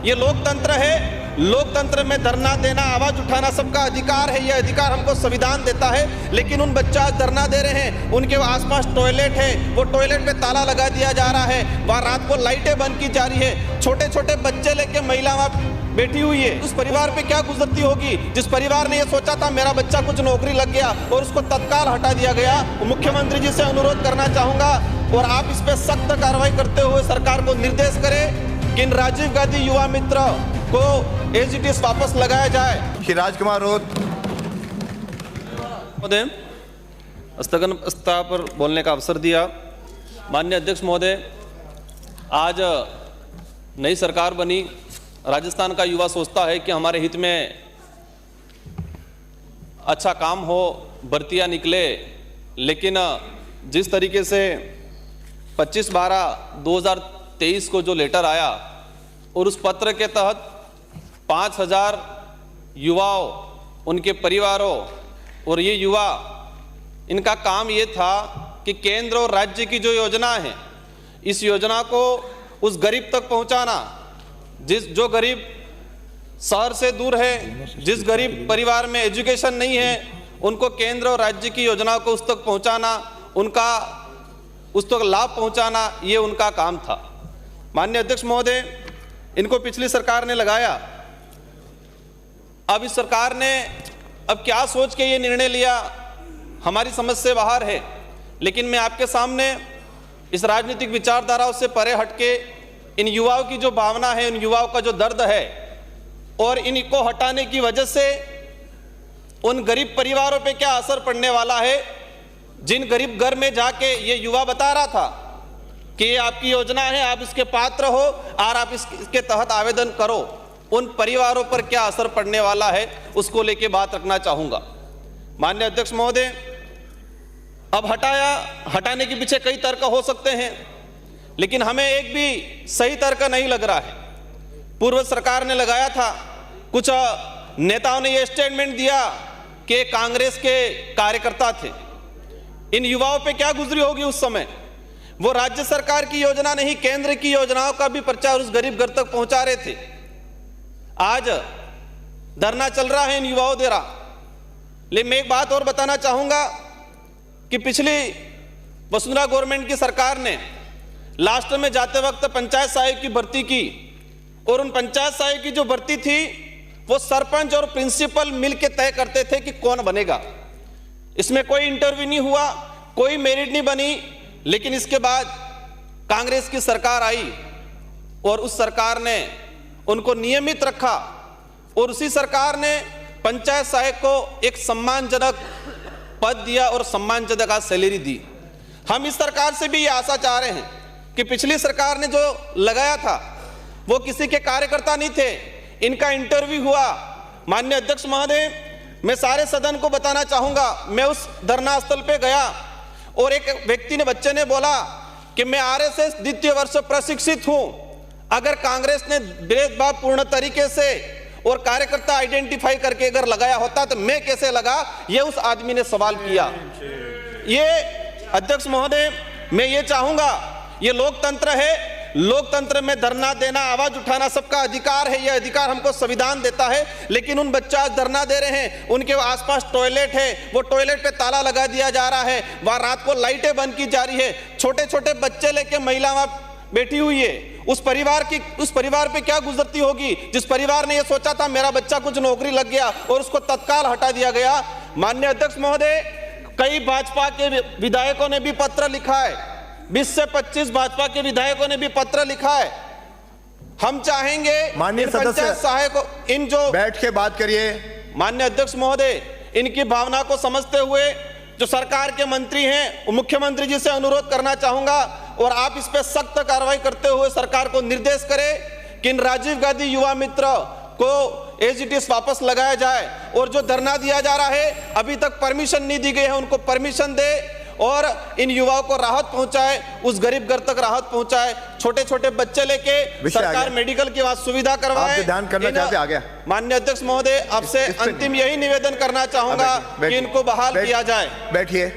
ये लोकतंत्र है। लोकतंत्र में धरना देना, आवाज उठाना सबका अधिकार है। ये अधिकार हमको संविधान देता है। लेकिन उन बच्चे आज धरना दे रहे हैं, उनके आसपास टॉयलेट है, वो टॉयलेट पे ताला लगा दिया जा रहा है, वहाँ रात को लाइटें बंद की जा रही है, छोटे छोटे बच्चे लेके महिला वहाँ बैठी हुई है। उस परिवार पे क्या गुजरती होगी जिस परिवार ने ये सोचा था मेरा बच्चा कुछ नौकरी लग गया और उसको तत्काल हटा दिया गया। मुख्यमंत्री जी से अनुरोध करना चाहूंगा और आप इस पे सख्त कार्रवाई करते हुए सरकार को निर्देश करें कि इन राजीव गांधी युवा मित्र को एज इट इज वापस लगाया जाए। श्री राजकुमार रोत महोदय, स्थगन प्रस्ताव पर बोलने का अवसर दिया। माननीय अध्यक्ष महोदय, आज नई सरकार बनी, राजस्थान का युवा सोचता है कि हमारे हित में अच्छा काम हो, भर्तियां निकले, लेकिन जिस तरीके से 25/12/2023 को जो लेटर आया और उस पत्र के तहत 5000 युवाओं, उनके परिवारों और ये युवा, इनका काम ये था कि केंद्र और राज्य की जो योजना है, इस योजना को उस गरीब तक पहुंचाना, जो गरीब शहर से दूर है, जिस गरीब परिवार में एजुकेशन नहीं है, उनको केंद्र और राज्य की योजनाओं को उस तक पहुंचाना, उनका उस तक लाभ पहुंचाना, ये उनका काम था। माननीय अध्यक्ष महोदय, इनको पिछली सरकार ने लगाया। अब इस सरकार ने अब क्या सोच के ये निर्णय लिया, हमारी समझ से बाहर है। लेकिन मैं आपके सामने इस राजनीतिक विचारधाराओं से परे हटके इन युवाओं की जो भावना है, इन युवाओं का जो दर्द है और इनको हटाने की वजह से उन गरीब परिवारों पे क्या असर पड़ने वाला है, जिन गरीब घर में जाके ये युवा बता रहा था कि ये आपकी योजना है, आप इसके पात्र हो और आप इसके तहत आवेदन करो, उन परिवारों पर क्या असर पड़ने वाला है, उसको लेके बात रखना चाहूंगा। माननीय अध्यक्ष महोदय, अब हटाने के पीछे कई तर्क हो सकते हैं, लेकिन हमें एक भी सही तर्क नहीं लग रहा है। पूर्व सरकार ने लगाया था, कुछ नेताओं ने यह स्टेटमेंट दिया कि कांग्रेस के कार्यकर्ता थे। इन युवाओं पे क्या गुजरी होगी उस समय। वो राज्य सरकार की योजना नहीं, केंद्र की योजनाओं का भी प्रचार उस गरीब घर तक पहुंचा रहे थे। आज धरना चल रहा है इन युवाओं द्वारा। लेकिन मैं एक बात और बताना चाहूंगा कि पिछली वसुंधरा गवर्नमेंट की सरकार ने लास्ट में जाते वक्त पंचायत सहायक की भर्ती की और उन पंचायत सहायक की जो भर्ती थी वो सरपंच और प्रिंसिपल मिलकर तय करते थे कि कौन बनेगा। इसमें कोई इंटरव्यू नहीं हुआ, कोई मेरिट नहीं बनी। लेकिन इसके बाद कांग्रेस की सरकार आई और उस सरकार ने उनको नियमित रखा और उसी सरकार ने पंचायत सहायक को एक सम्मानजनक पद दिया और सम्मानजनक सैलरी दी। हम इस सरकार से भी ये आशा चाह रहे हैं कि पिछली सरकार ने जो लगाया था वो किसी के कार्यकर्ता नहीं थे, इनका इंटरव्यू हुआ। माननीय अध्यक्ष महोदय, मैं सारे सदन को बताना चाहूंगा, मैं उस धरना स्थल पे गया और एक व्यक्ति ने, बच्चे ने बोला कि मैं आरएसएस द्वितीय वर्ष प्रशिक्षित हूं। अगर कांग्रेस ने भेदभाव पूर्ण तरीके से और कार्यकर्ता आइडेंटिफाई करके अगर लगाया होता तो मैं कैसे लगा, ये उस आदमी ने सवाल किया। ये अध्यक्ष महोदय, मैं ये चाहूंगा, ये लोकतंत्र है। लोकतंत्र में धरना देना, आवाज उठाना सबका अधिकार है। ये अधिकार हमको संविधान देता है। लेकिन उन बच्चे आज धरना दे रहे हैं, उनके आसपास टॉयलेट है, वो टॉयलेट पे ताला लगा दिया जा रहा है, वहां रात को लाइटें बंद की जा रही है, छोटे छोटे बच्चे लेके महिला वहां बैठी हुई है। उस परिवार पे क्या गुजरती होगी जिस परिवार ने ये सोचा था मेरा बच्चा कुछ नौकरी लग गया और उसको तत्काल हटा दिया गया। माननीय अध्यक्ष महोदय, कई भाजपा के विधायकों ने भी पत्र लिखा है, 20 से 25 भाजपा के विधायकों ने भी पत्र लिखा है। हम चाहेंगे माननीय सदस्य सहायकों, इन जो बैठ के बात करिए। माननीय अध्यक्ष महोदय, इनकी भावना को समझते हुए जो सरकार के मंत्री हैं, मुख्यमंत्री जी से अनुरोध करना चाहूंगा और आप इस पे सख्त कार्रवाई करते हुए सरकार को निर्देश करें कि इन राजीव गांधी युवा मित्र को एज इट इज वापस लगाया जाए और जो धरना दिया जा रहा है अभी तक परमिशन नहीं दी गई है, उनको परमिशन दे और इन युवाओं को राहत पहुंचाए, उस गरीब घर तक राहत पहुंचाए। छोटे छोटे बच्चे लेके सरकार मेडिकल की वहां सुविधा करवाए। ध्यान करना चाहते आ गया। माननीय अध्यक्ष महोदय, आपसे अंतिम यही निवेदन करना चाहूंगा कि इनको बहाल किया जाए। बैठिए।